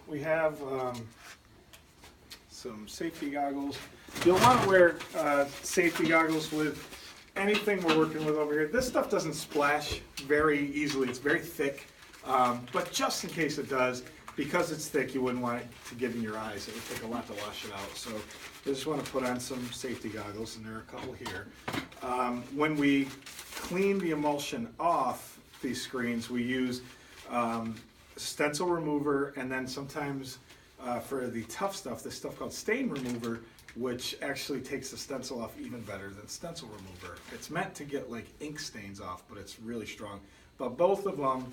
we have some safety goggles. You'll want to wear safety goggles with anything we're working with over here. This stuff doesn't splash very easily. It's very thick, but just in case it does, because it's thick, you wouldn't want it to get in your eyes. It would take a lot to wash it out. So I just want to put on some safety goggles, and there are a couple here. When we clean the emulsion off these screens, we use stencil remover, and then sometimes for the tough stuff, this stuff called stain remover, which actually takes the stencil off even better than stencil remover. It's meant to get like ink stains off, but it's really strong. But both of them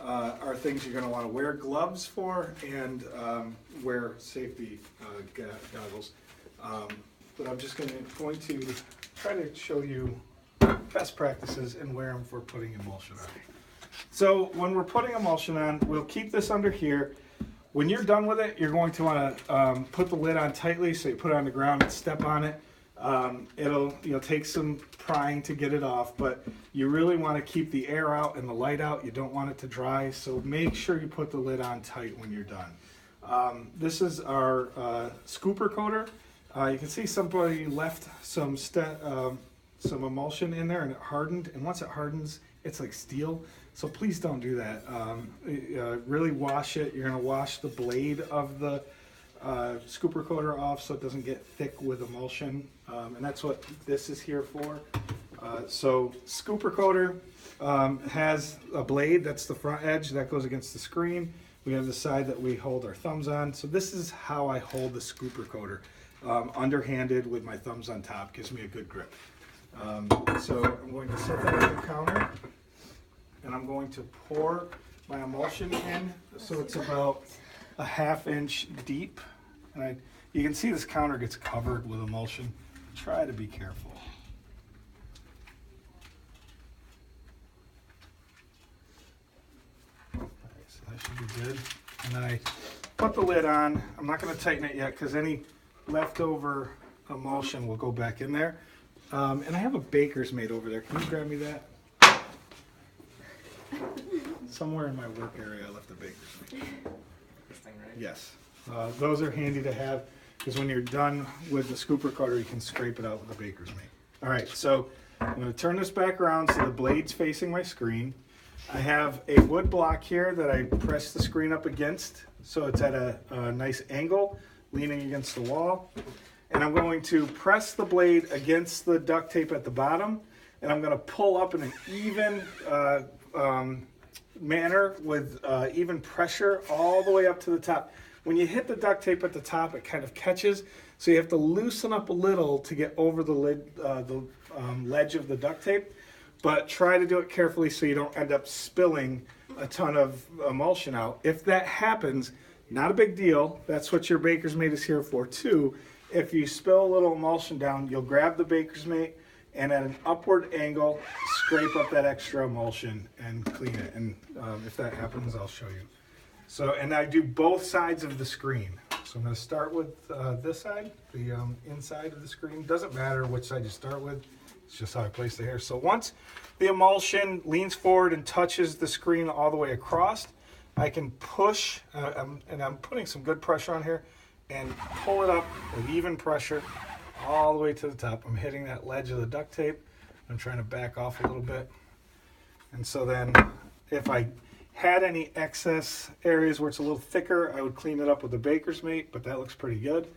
are things you're going to want to wear gloves for and wear safety goggles. But I'm just going to try to show you best practices and wear them for putting emulsion on. So when we're putting emulsion on, we'll keep this under here. When you're done with it, you're going to want to put the lid on tightly, so you put it on the ground and step on it. It'll take some prying to get it off, but you really want to keep the air out and the light out. You don't want it to dry, so make sure you put the lid on tight when you're done. This is our scooper coater. You can see somebody left some emulsion in there and it hardened, and once it hardens, it's like steel. So please don't do that. Really wash it. You're going to wash the blade of the scooper coater off so it doesn't get thick with emulsion, and that's what this is here for. So scooper coater has a blade, that's the front edge, that goes against the screen. We have the side that we hold our thumbs on. So this is how I hold the scooper coater. Underhanded with my thumbs on top, gives me a good grip. So I'm going to set that on the counter, and I'm going to pour my emulsion in, so it's about a ½ inch deep. And you can see this counter gets covered with emulsion. Try to be careful. All right, so that should be good. And then I put the lid on. I'm not going to tighten it yet because any leftover emulsion will go back in there. And I have a Baker's Mate over there. Can you grab me that? Somewhere in my work area I left a Baker's Mate. This thing, right? Yes. Those are handy to have because when you're done with the scooper coater, you can scrape it out with a Baker's Mate. All right, so I'm going to turn this back around so the blade's facing my screen. I have a wood block here that I press the screen up against, so it's at a nice angle, leaning against the wall. And I'm going to press the blade against the duct tape at the bottom, and I'm going to pull up in an even manner with even pressure all the way up to the top. When you hit the duct tape at the top, it kind of catches, so you have to loosen up a little to get over the ledge of the duct tape, but try to do it carefully so you don't end up spilling a ton of emulsion out. If that happens, not a big deal. That's what your Baker's Mate is here for too. If you spill a little emulsion down, you'll grab the Baker's Mate and at an upward angle, scrape up that extra emulsion and clean it. And if that happens, I'll show you. So, and I do both sides of the screen. So I'm going to start with this side, the inside of the screen. Doesn't matter which side you start with. It's just how I place the hair. So once the emulsion leans forward and touches the screen all the way across, I can push, and I'm putting some good pressure on here, and pull it up with even pressure all the way to the top. I'm hitting that ledge of the duct tape. I'm trying to back off a little bit. And so then if I had any excess areas where it's a little thicker, I would clean it up with the Baker's Mate, but that looks pretty good.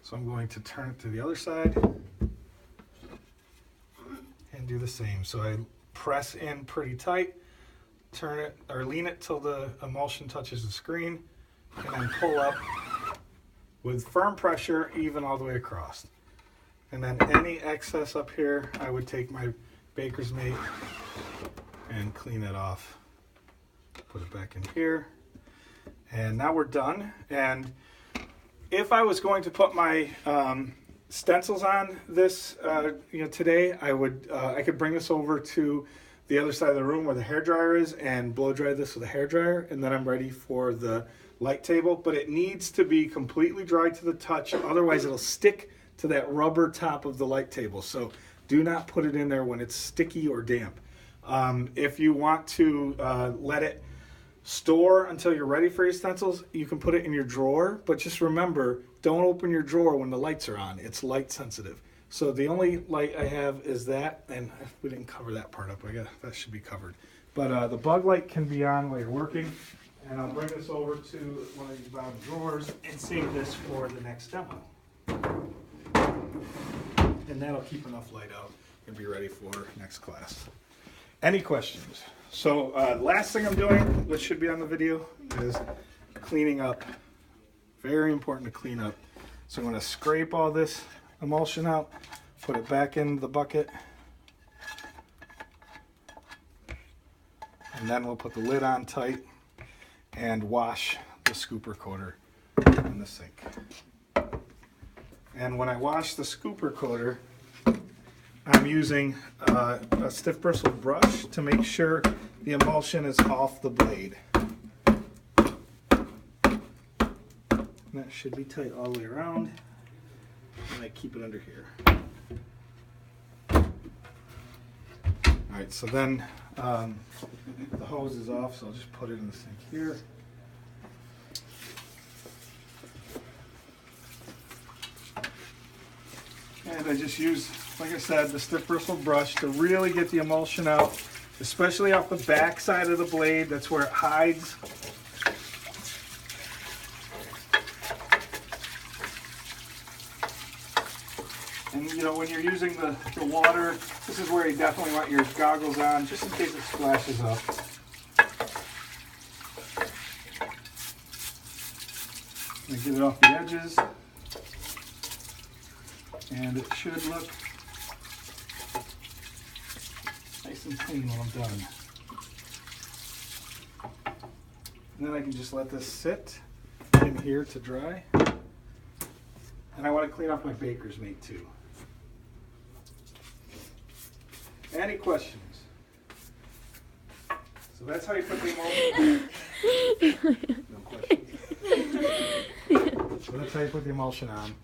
So I'm going to turn it to the other side and do the same. So I press in pretty tight, turn it or lean it till the emulsion touches the screen, and then pull up with firm pressure even all the way across. And then any excess up here, I would take my Baker's Mate and clean it off. Put it back in here. And now we're done. And if I was going to put my stencils on this today, I could bring this over to the other side of the room where the hairdryer is and blow dry this with a hairdryer, and then I'm ready for the light table. But it needs to be completely dry to the touch, otherwise it'll stick to that rubber top of the light table. So do not put it in there when it's sticky or damp. If you want to let it store until you're ready for your stencils. You can put it in your drawer, but just remember, don't open your drawer when the lights are on. It's light sensitive. So the only light I have is that, and we didn't cover that part up. That should be covered. But the bug light can be on while you're working. And I'll bring this over to one of these bottom drawers and save this for the next demo. And that'll keep enough light out and be ready for next class. Any questions? So last thing I'm doing, which should be on the video, is cleaning up. Very important to clean up. So I'm going to scrape all this emulsion out, put it back in the bucket, and then we'll put the lid on tight and wash the scooper coater in the sink. And when I wash the scooper coater, I'm using a stiff bristled brush to make sure the emulsion is off the blade. And that should be tight all the way around. And I keep it under here. Alright, so then the hose is off, so I'll just put it in the sink here. And I just use, like I said, the stiff bristled brush to really get the emulsion out, especially off the back side of the blade. That's where it hides. And you know, when you're using the water, this is where you definitely want your goggles on, just in case it splashes up. And get it off the edges. And it should look nice and clean when I'm done. And then I can just let this sit in here to dry. And I want to clean off my baker's mate too. Any questions? So that's how you put the emulsion. No questions. So that's how you put the emulsion on.